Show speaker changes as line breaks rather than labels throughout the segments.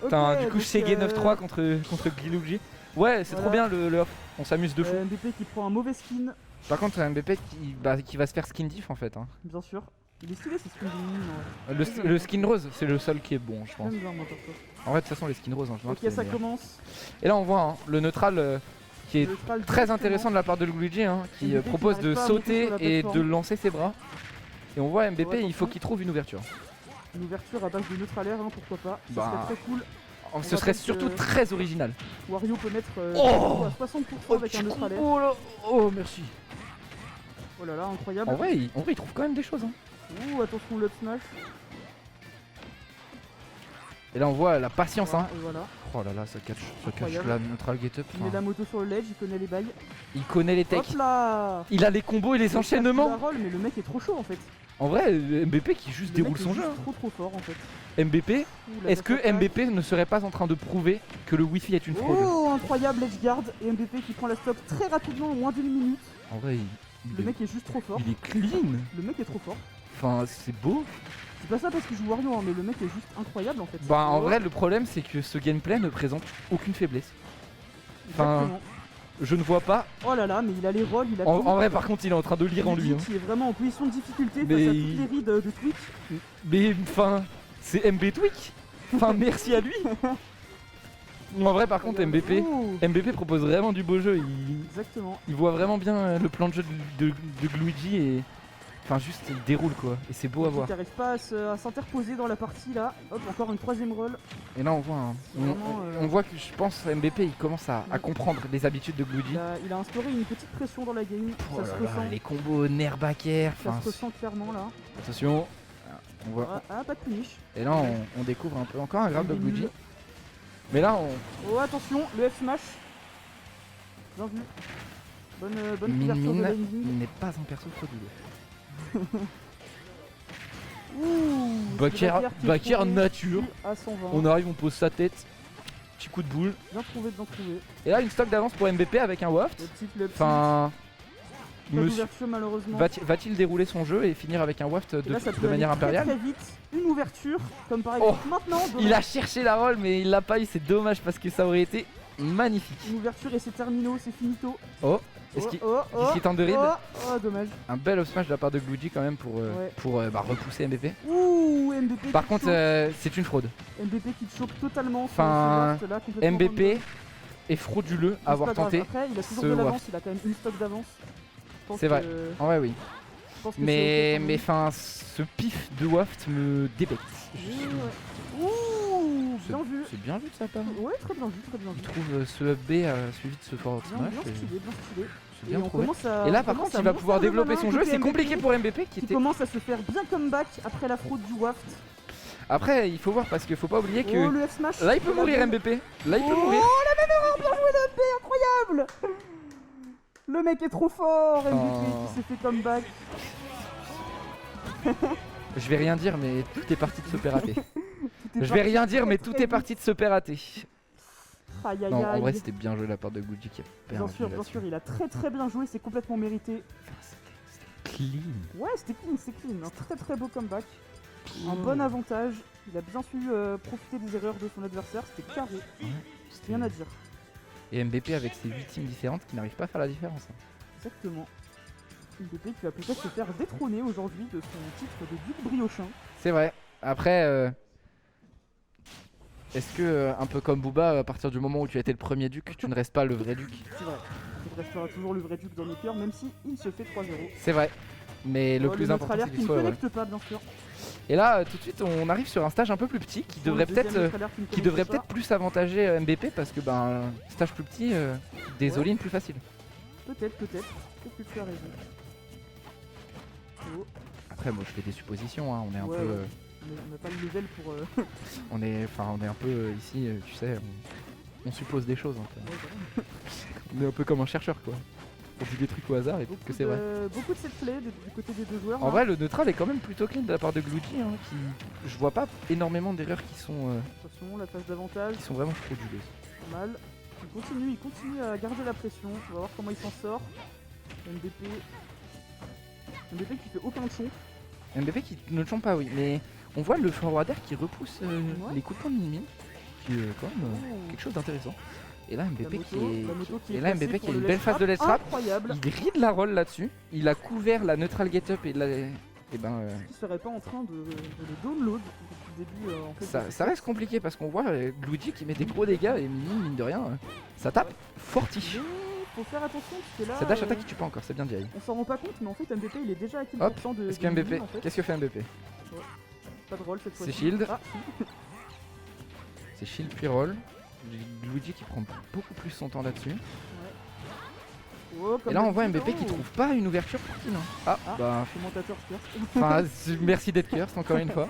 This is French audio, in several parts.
Putain, du coup, je sais Game 9-3 contre Gilugi. Ouais, c'est trop bien le off. On s'amuse de fou.
MVP qui prend un mauvais skin.
Par contre, un MVP qui va se faire skin diff en fait. Hein.
Bien sûr. Il est stylé ce skin de mine.
Le skin rose, c'est le seul qui est bon, je pense.
J'aime bien, moi, perso.
En vrai, de toute façon, les skins roses en général.
Ok, ça commence.
Et là, on voit hein, le neutral qui est très intéressant de la part de Luigi, hein, qui propose de sauter et de lancer ses bras. Et on voit MVP, il faut qu'il trouve une ouverture.
Une ouverture à base de neutralaire, hein, pourquoi pas. Ça serait très cool.
Ce serait surtout très original.
Wario peut mettre à 60% avec un neutralaire.
Oh, merci.
Oh là là, incroyable.
En vrai, il trouve quand même des choses. Hein.
Ouh, attention, le up smash.
Et là, on voit la patience.
Voilà,
hein.
et voilà.
Oh là là, ça cache la neutral get up.
Il met la moto sur le ledge, il connaît les bails.
Il connaît les techs.
Hop là.
Il a les combos et les enchaînements.
Mais le mec est trop chaud en fait.
En vrai, MVP qui juste déroule son jeu.
Trop fort en fait.
MVP, est-ce que MVP ne serait pas en train de prouver que le Wi-Fi est une fraude?
Oh, incroyable edge guard et MVP qui prend la stop très rapidement en moins d'une minute.
En vrai,
le mec est juste trop fort.
Il est clean.
Le mec est trop fort.
Enfin, c'est beau.
C'est pas ça parce qu'il joue Wario, hein, mais le mec est juste incroyable en fait.
Bah, en vrai, le problème c'est que ce gameplay ne présente aucune faiblesse. Enfin, je ne vois pas.
Oh là là, mais il a les rolls, il a
en vrai, par contre, il est en train de lire en lui.
Il est vraiment en position de difficulté face à toutes les rides de Twitch.
Mais enfin, c'est MB Twitch. Enfin, merci à lui. En vrai, par contre, MVP propose vraiment du beau jeu.
Exactement.
Il voit vraiment bien le plan de jeu de Luigi et. Enfin, juste il déroule quoi. Et c'est beau à voir.
Il n'arrive pas à s'interposer dans la partie là. Hop, encore une troisième roll.
Et là, on voit, on voit que je pense MVP il commence à comprendre les habitudes de Luigi.
Il a instauré une petite pression dans la game.
Oh
ça se ressent.
Les combos nerf backer.
Ça se ressent clairement là.
Attention. On voit.
Ah, pas de punish.
Et là, on découvre un peu encore un grab de Luigi. Mais là,
Oh, attention, le F smash. Bien vu. Bonne couverture de landing.
Il n'est pas un perso frauduleux.
Ouh,
Backer nature.
À 120.
On arrive, on pose sa tête. Petit coup de boule.
Bien trouvé, bien trouvé.
Et là, une stock d'avance pour MVP avec un waft. Enfin.
Malheureusement.
Va-t-il dérouler son jeu et finir avec un waft de manière impériale?
Très vite, une ouverture, comme par exemple maintenant.
Il a cherché la roll, mais il l'a pas eu. C'est dommage parce que ça aurait été magnifique.
Une ouverture et c'est termino, c'est finito.
Oh, est-ce qu'il tente de ride?
Oh, dommage.
Un bel off smash de la part de Luigi quand même pour repousser MVP.
Ouh, MVP.
Par contre, c'est une fraude.
MVP qui choque totalement.
Enfin, MVP est frauduleux à avoir tenté.
Après, il a toujours de l'avance, il a quand même une stock d'avance.
C'est vrai, en vrai oui. Mais enfin, ce pif de waft me débecte.
Ouh, bien vu.
C'est bien vu de sa part.
Ouais, très bien vu, très bien vu.
Je trouve ce up B suivi de ce forward smash.
Bien stylé, bien stylé.
C'est bien trouvé. Et là par contre il va pouvoir développer son jeu, c'est compliqué pour MVP qui
commence à se faire bien comeback après la fraude du waft.
Après il faut voir parce qu'il faut pas oublier que
le F smash.
Là il peut mourir MVP. Là il peut mourir.
Oh la même erreur, bien joué le MP, incroyable. Le mec est trop fort, MVP qui s'est fait comeback.
Je vais rien dire mais tout est parti de se pérater. Je vais rien dire mais tout est parti de se pérater.
Aïe aïe
non,
aïe.
en vrai c'était bien joué de la part de Luigi qui a perdu.
Bien sûr, il a très bien joué, c'est complètement mérité.
C'était clean.
Ouais, c'était clean, un très beau comeback. Un bon avantage, il a bien su profiter des erreurs de son adversaire, c'était carré.
Ouais,
rien à dire.
Et MVP avec ses 8 teams différentes qui n'arrivent pas à faire la différence.
Exactement. MVP qui va peut-être se faire détrôner aujourd'hui de son titre de duc briochin.
C'est vrai. Après, est-ce que, un peu comme Booba, à partir du moment où tu as été le premier duc, tu ne restes pas le vrai duc?
C'est vrai. Il restera toujours le vrai duc dans nos cœurs, même si il se fait 3-0.
C'est vrai. Mais le plus important, c'est qu'il soit heureux.
Connecte pas, bien sûr.
Et là, tout de suite, on arrive sur un stage un peu plus petit qui devrait peut-être plus avantager MVP parce que stage plus petit, des all-in plus faciles.
Peut-être que tu as raison. Oh.
Après, moi, je fais des suppositions. Hein. On est un peu.
On n'a pas le level pour.
on est un peu ici, tu sais, on suppose des choses. On est un peu comme un chercheur, quoi. On dit des trucs au hasard et que c'est vrai.
Beaucoup de set play du côté des deux joueurs.
En vrai, le neutral est quand même plutôt clean de la part de Luigi, hein, qui je vois pas énormément d'erreurs qui sont.
Attention, la phase d'avantage.
Qui sont vraiment frauduleuses.
Pas mal. Il continue à garder la pression. On va voir comment il s'en sort. MVP qui fait aucun chon.
MVP qui ne chante pas, oui, mais on voit le forwarder qui repousse les coups de poing de Mimi. qui est quand même quelque chose d'intéressant. Et là MBP qui est,
placée
a
pour
une
le
belle phase de let's trap.
Incroyable.
Il ride la roll là-dessus. Il a couvert la neutral get up et
Il serait pas en train de le download depuis le début en fait.
Ça reste compliqué parce qu'on voit Gluji qui met des gros dégâts et mine de rien, ça tape fortiche.
Faut faire attention parce que là.
Cette dash attaque qui tue pas encore, c'est bien dit.
On s'en rend pas compte, mais en fait MBP il est déjà à 15%
Hop,
de.
Qu'est-ce que fait MBP?
Pas de roll cette fois-ci.
C'est shield.
Ah.
C'est shield puis roll. Luigi qui prend beaucoup plus son temps là-dessus.
Oh,
et là on voit MBP qui trouve pas une ouverture pour kill. Bah.
Commentateur curse.
Enfin, merci d'être curse encore une fois.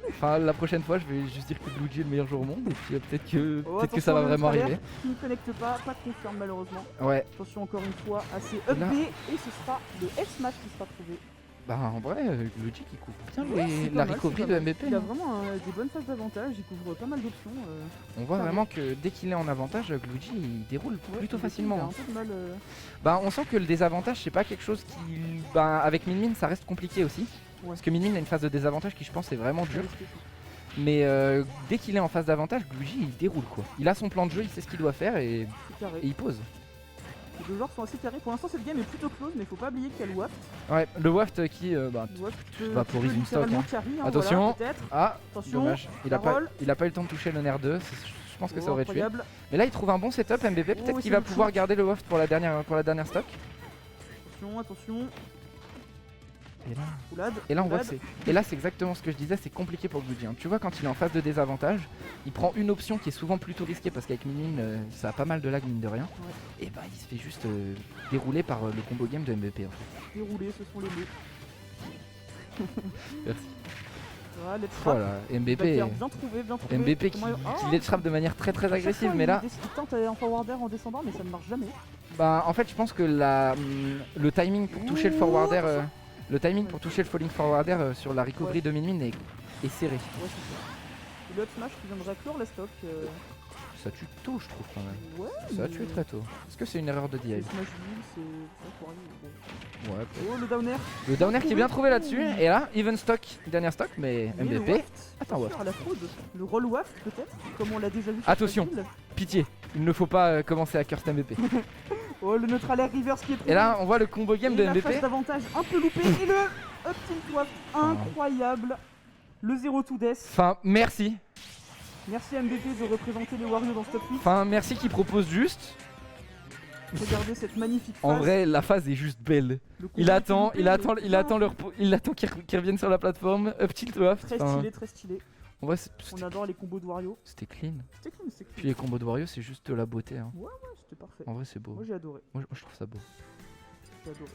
Enfin, la prochaine fois, je vais juste dire que Luigi est le meilleur joueur au monde. Et puis peut-être que ça va vraiment arriver.
Qui ne connecte pas de confirme malheureusement.
Ouais.
Attention encore une fois, assez up B et ce sera le F-Smash qui sera trouvé.
Bah en vrai, Luigi qui couvre bien la recovery de MBP.
Il a vraiment des bonnes phases d'avantage, il couvre pas mal d'options.
On voit vraiment que dès qu'il est en avantage, Luigi il déroule plutôt facilement.
Il a un peu de mal,
Bah on sent que le désavantage c'est pas quelque chose qui... Bah avec Min ça reste compliqué aussi. Parce que Min a une phase de désavantage qui je pense est vraiment dure. Mais dès qu'il est en phase d'avantage, Luigi il déroule quoi. Il a son plan de jeu, il sait ce qu'il doit faire et il pose.
Les deux joueurs sont assez carrés. Pour l'instant, cette game est plutôt close, mais faut pas oublier qu'il y a le Waft.
Ouais, le Waft qui vaporise une stock. Attention, voilà, attention, dommage. Il a pas eu le temps de toucher le Nair 2. Je pense que ça aurait tué. Mais là, il trouve un bon setup. MBP, peut-être qu'il va pouvoir garder le Waft pour la dernière stock.
Attention.
Et là on voit que c'est exactement ce que je disais, c'est compliqué pour Gluji. Tu vois quand il est en phase de désavantage, il prend une option qui est souvent plutôt risquée parce qu'avec Min ça a pas mal de lag mine de rien. Et bah il se fait juste dérouler par le combo game de MBP en fait.
Dérouler, ce sont les mots.
Merci.
Voilà,
MBP
bien trouvé.
MBP qui let's trap de manière très agressive, mais là...
Il tente en forwarder en descendant mais ça ne marche jamais.
Bah en fait je pense que le timing pour toucher le forwarder... Le timing pour toucher le falling forwarder sur la recovery de Min est serré.
Ouais, c'est ça. Et le up smash qui viendrait clore la stock.
Ça tue tôt, je trouve quand même.
Ouais,
ça a tué très tôt. Est-ce que c'est une erreur de DI?
Le smash c'est.
Ouais.
Oh, le downer.
Le downer qui est bien trouvé là-dessus. Et là, even stock, dernière stock, mais MBP.
Attends, waft. La fraude. Le roll waft peut-être, comme on l'a déjà vu.
Attention, pitié. Il ne faut pas commencer à curse MBP.
Oh, le neutral air reverse qui est trouvé.
Et là, on voit le combo game de MBP.
La phase d'avantage un peu loupé et le up tilt waft incroyable. Le 0-2 death.
Enfin, merci.
Merci MBP de représenter les Wario dans ce top 8.
Enfin, merci qui propose juste.
Regardez cette magnifique phase.
En vrai, la phase est juste belle. Il attend qu'ils reviennent sur la plateforme. Up tilt waft.
Très stylé.
En vrai,
on adore les combos de Wario.
C'était clean.
Clean.
Puis les combos de Wario, c'est juste de la beauté. Hein.
Ouais, c'était parfait.
En vrai, c'est beau.
Moi, j'ai adoré.
Moi, je trouve ça beau.
J'ai adoré.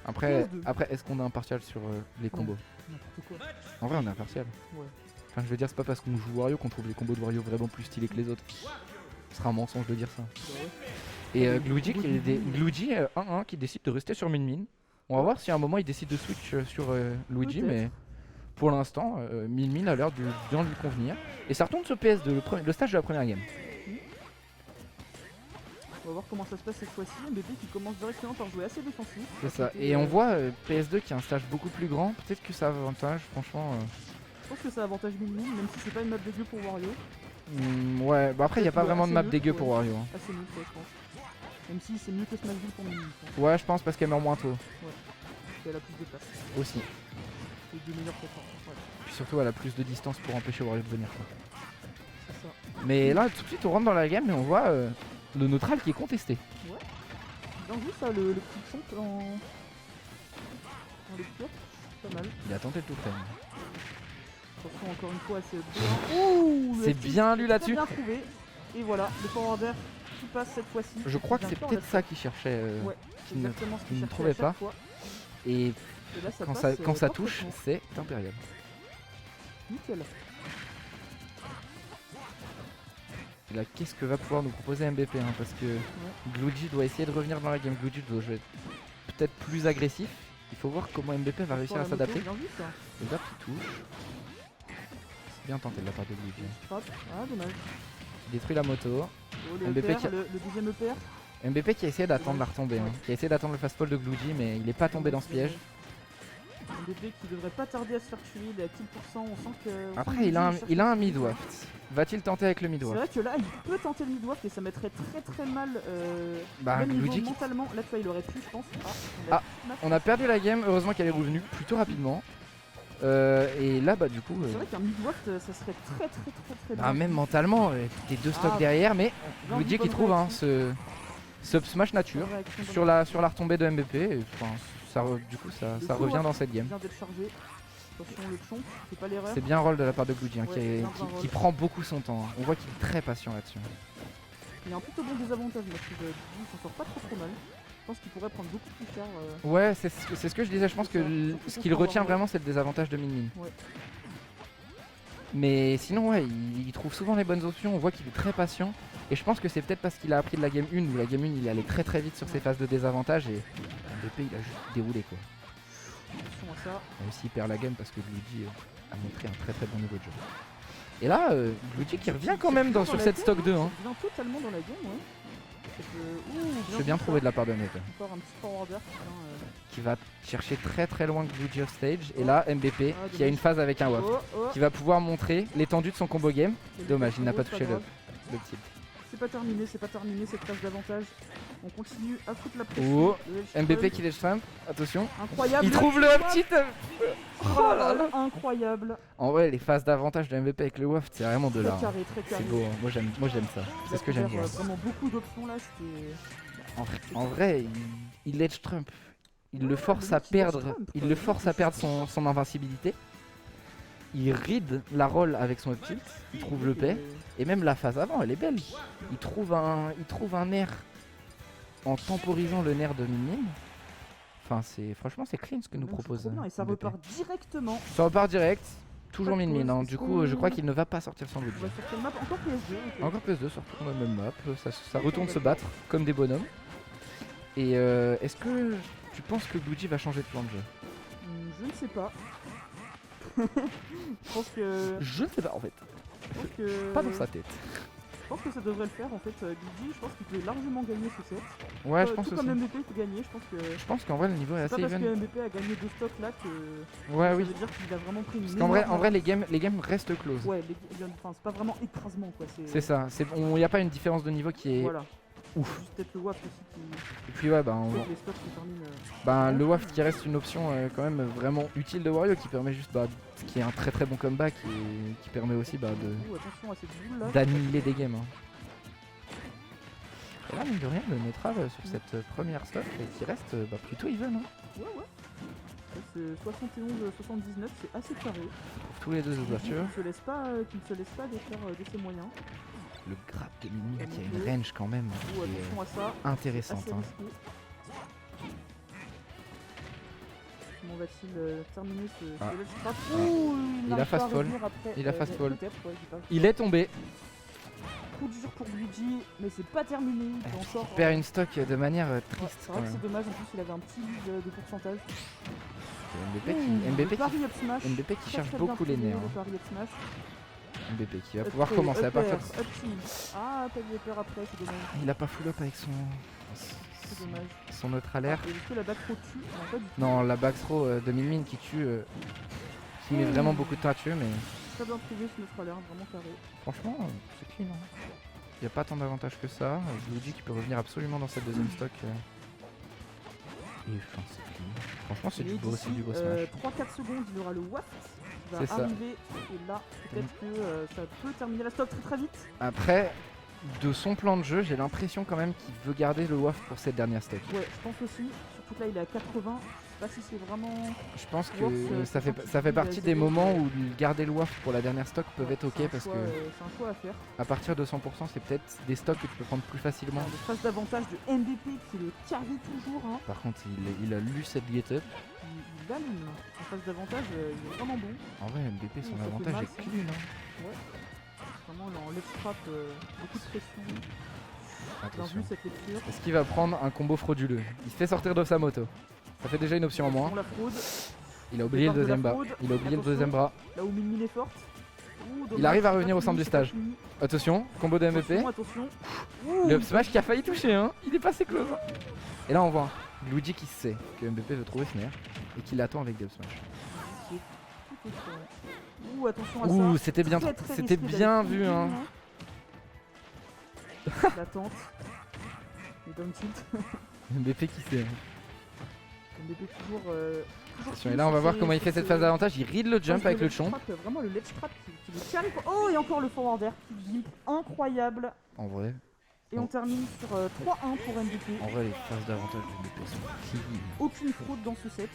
Après est-ce qu'on a impartial sur les combos?
N'importe quoi.
En vrai, on est impartial.
Ouais.
Enfin, je veux dire, c'est pas parce qu'on joue Wario qu'on trouve les combos de Wario vraiment plus stylés que les autres. Ce sera un mensonge de dire ça. Et Gluji 1-1 qui décide de rester sur Min. On va voir si à un moment il décide de switch sur Luigi, mais pour l'instant, Min a l'air de bien lui convenir. Et ça retourne sur PS2, le stage de la première game.
On va voir comment ça se passe cette fois-ci. MBP qui commence directement par jouer assez défensif.
C'est ça. Et on voit PS2 qui a un stage beaucoup plus grand. Peut-être que ça avantage, franchement.
Je pense que ça avantage Min, même si c'est pas une map dégueu pour Wario.
Ouais, bah après il n'y a pas vraiment de map dégueu pour Wario.
Assez nul, je pense. Même si c'est mieux que Smashville pour Min.
Ouais, je pense parce qu'elle meurt moins tôt.
Ouais. Et elle a plus de place.
Aussi.
Et de meilleures préférences. Ouais.
Puis surtout elle a plus de distance pour empêcher Wario de venir.
C'est ça.
Mais là tout de suite on rentre dans la game et on voit le neutral qui est contesté.
Ouais. Bien vu ça, le petit son en lecture. Pas mal.
Il a tenté le tout frame.
Attention encore une fois, c'est
c'est bien lu là-dessus.
Bien trouvé. Et voilà, le forwarder qui passe cette fois-ci.
Je crois que c'est peut-être ça qu'il cherchait.
Ouais,
qu'il ne
cherchait
trouvait pas. Et
là,
quand ça touche, c'est impérial.
Nickel.
Et là, qu'est-ce que va pouvoir nous proposer MBP parce que Gluji doit essayer de revenir dans la game. Gluji doit jouer peut-être plus agressif. Il faut voir comment MBP va réussir à s'adapter. Le zap qui touche. C'est bien tenté de la part de Gluji.
Ah, dommage.
Il détruit la moto.
Oh, le deuxième EPR.
MBP qui a essayé d'attendre la retombée. Qui a essayé d'attendre le fast fall de Gluji, mais il est pas tombé dans ce piège.
MBP qui devrait pas tarder à se faire tuer. Il est à 10%. On sent que.
Après, il a un mid waft. Va-t-il tenter avec le
C'est
mid-waft?
vrai que là, il peut tenter le mid-waft et ça mettrait très mal.
Bah,
même niveau
Gludy qui-
mentalement, là, tu vois, il aurait pu, je pense.
Ah, on a perdu la game, heureusement qu'elle est revenue plutôt rapidement. Et là, bah, du coup.
C'est vrai qu'un mid-waft, ça serait très
Bah, même mentalement, t'es deux stocks
Ah,
derrière, mais
bien
Gludy
vu,
qui
bonne
trouve
réaction.
ce up smash nature
Bonne réaction, bonne
sur la retombée de MVP. Et, enfin, du coup, ça
Le
revient
full
dans
waft
cette game.
vient d'être chargé. Attention, le chon, c'est pas l'erreur.
C'est bien un rôle de la part de Gludy, hein,
Ouais,
qui,
bien un
qui
rôle.
prend beaucoup son temps. Hein. On voit qu'il est très patient là-dessus.
Il y a un plutôt bon désavantage, moi, je trouve. Il s'en sort pas trop mal. Je pense qu'il pourrait prendre beaucoup plus cher.
Ouais, c'est ce que je disais. Je pense que
Surtout
ce
pour
qu'il retient
pouvoir
vraiment, c'est le désavantage de Min Min.
Ouais.
Mais sinon, ouais, il trouve souvent les bonnes options. On voit qu'il est très patient. Et je pense que c'est peut-être parce qu'il a appris de la game 1 où la game 1 il est allé très vite sur ses phases de désavantage. Et MVP il a juste déroulé quoi.
Attention à ça.
Même s'il perd la game parce que Gludy a montré un très bon niveau de jeu. Et là, Gludy qui revient quand même sur cette stock 2. Hein.
Il vient totalement dans la game, ouais.
C'est bien trouvé de la part de MVP.
Encore un petit forwarder
Qui va chercher très loin Gludy off stage. Et là, MVP
Ah,
qui a une phase avec un waft. Qui va pouvoir montrer l'étendue de son combo game. Dommage, il n'a pas touché le tilt.
C'est pas terminé cette phase d'avantage. On continue à foutre la pression.
Oh, MVP qui lèche trump, attention.
Incroyable.
Il trouve le up tilt.
Oh là là, incroyable.
En vrai, les phases d'avantage de MVP avec le waft, c'est vraiment de
Très
l'art.
carré, très carré.
C'est beau, hein. Moi j'aime ça. C'est ce que j'aime voir.
Vraiment beaucoup d'options là, c'était.
En vrai, il edge Trump. Il le force à perdre. Il le force à perdre son invincibilité. Il ride la roll avec son up tilt. Il trouve le paix. Et même la phase avant, elle est belle. Il trouve un nerf en temporisant le nerf de Min Min. Enfin, franchement, c'est clean ce que nous propose.
Et ça repart directement.
Ça repart direct. Toujours
Pas de
Min Min.
pause,
Du coup, je crois qu'il ne va pas sortir sans le
On va sur quelle map? Encore PS2. ok.
Encore PS2, surtout dans la même map. Ça retourne se battre comme des bonhommes. Et est-ce que tu penses que Gludy va changer de plan de jeu?
Je ne sais pas. Je pense que.
Je ne sais pas en fait.
Je pense que.
Pas dans sa tête.
Je pense que ça devrait le faire en fait. Gludy, je pense qu'il peut largement gagner ce set.
Ouais, je pense
tout
aussi.
comme MVP peut gagner, je pense que.
Je pense qu'en vrai, le niveau est
C'est
assez
pas parce que
even.
MVP a gagné 2 stocks là que.
Ouais,
Ça
oui.
veut dire qu'il a vraiment pris une.
Parce qu'en vrai,
énorme
les games restent close.
Ouais, enfin, c'est pas vraiment écrasement quoi.
C'est ça. Il n'y a pas une différence de niveau qui est
Voilà.
ouf.
Juste peut-être le waft aussi qui.
Et puis ouais,
Les stocks qui terminent.
le waft qui reste une option quand même vraiment utile de Wario qui permet juste qui est un très bon comeback et qui permet aussi
Attention à cette boule là.
d'annihiler des games. Hein. Et là, mine de rien, le Netra sur cette première stock qui reste plutôt even. Hein.
Ouais. Ça, c'est 71-79, c'est assez carré.
Pour tous les deux ouvertures.
Qui ne se laisse pas défaire de ses moyens.
Le grab de Min Min qui a une range quand même qui
Attention à ça.
est intéressante.
Assez
Hein.
risqué. Comment va-t-il terminer ce ledge trap?
Il a fast fall. Il a fast fall. Il est tombé.
Coup dur pour Luigi, mais c'est pas terminé. Il peut encore.
Il perd une stock de manière
C'est
triste.
vrai que c'est dommage, en plus il avait un petit lead de pourcentage.
MVP qui cherche beaucoup les nerfs.
Hein.
MVP qui va pouvoir commencer à partir de...
Ah, t'as eu peur après, c'est dommage.
Il a pas full up avec
C'est dommage.
son autre alert.
Et est-ce que la back throw tue? Non, pas du tout.
Non, la back throw de Min Min qui tue, qui met vraiment beaucoup de temps à tuer, mais
Très bien trouvé ce notre alert, vraiment carré.
franchement, c'est clean. Hein. Il n'y a pas tant d'avantages que ça. Luigi qui peut revenir absolument dans cette deuxième stock. Et enfin, c'est clean. Franchement, c'est du beau smash.
3-4 secondes, il aura le waft qui
C'est
va
ça.
arriver. Et là, peut-être que ça peut terminer la stock très vite.
Après, de son plan de jeu, j'ai l'impression quand même qu'il veut garder le waft pour cette dernière stock.
Ouais, je pense aussi. Surtout que là, il est à 80. Je sais pas si c'est vraiment.
Je pense que
Waft,
ça fait partie des moments où garder le waft pour la dernière stock peuvent être ok parce que
c'est un choix à faire.
à partir de 100% c'est peut-être des stocks que tu peux prendre plus facilement.
Le phase d'avantage de MVP qui le carry toujours. Hein.
Par contre il a lu cette get up.
Il allume. En phase d'avantage, il est vraiment bon.
En vrai MVP son
Ça fait
avantage
mal,
est
ça.
clean. Hein.
Ouais. Vraiment, là, en left trap, beaucoup de pression. Bien
Attention.
vu cette lecture.
Est-ce qu'il va prendre un combo frauduleux? Il se fait sortir de sa moto. Ça fait déjà une option en moins.
On la fraude.
Il a oublié le
Départ de la
deuxième bras.
fraude.
Il a oublié le
Attention.
deuxième bras.
Là où Min Min est forte.
Il arrive à
c'est
revenir
pas
au centre
fini,
du
c'est pas
stage.
fini.
Attention, combo de MVP.
Attention.
Le up smash qui a failli toucher, hein. Il est passé close. Hein. Et là on voit Luigi qui sait que MVP veut trouver ce nerf et qui l'attend avec des up smash.
Ouh, attention à ça.
Ouh, c'était bien,
Très, très
c'était
risqué
bien
d'aller
vu,
tout
hein.
loin. La tente. Et down tilt.
MVP qui sait.
MVP toujours.
Attention, et là on va voir comment il fait cette phase d'avantage. Il read le jump avec le chomp.
Vraiment le ledge trap qui le calme. Oh, et encore le forward air qui gimp. Incroyable.
En vrai,
Et on termine sur 3-1 pour MVP.
les phases d'avantage de MVP sont terribles.
Aucune fraude dans ce set.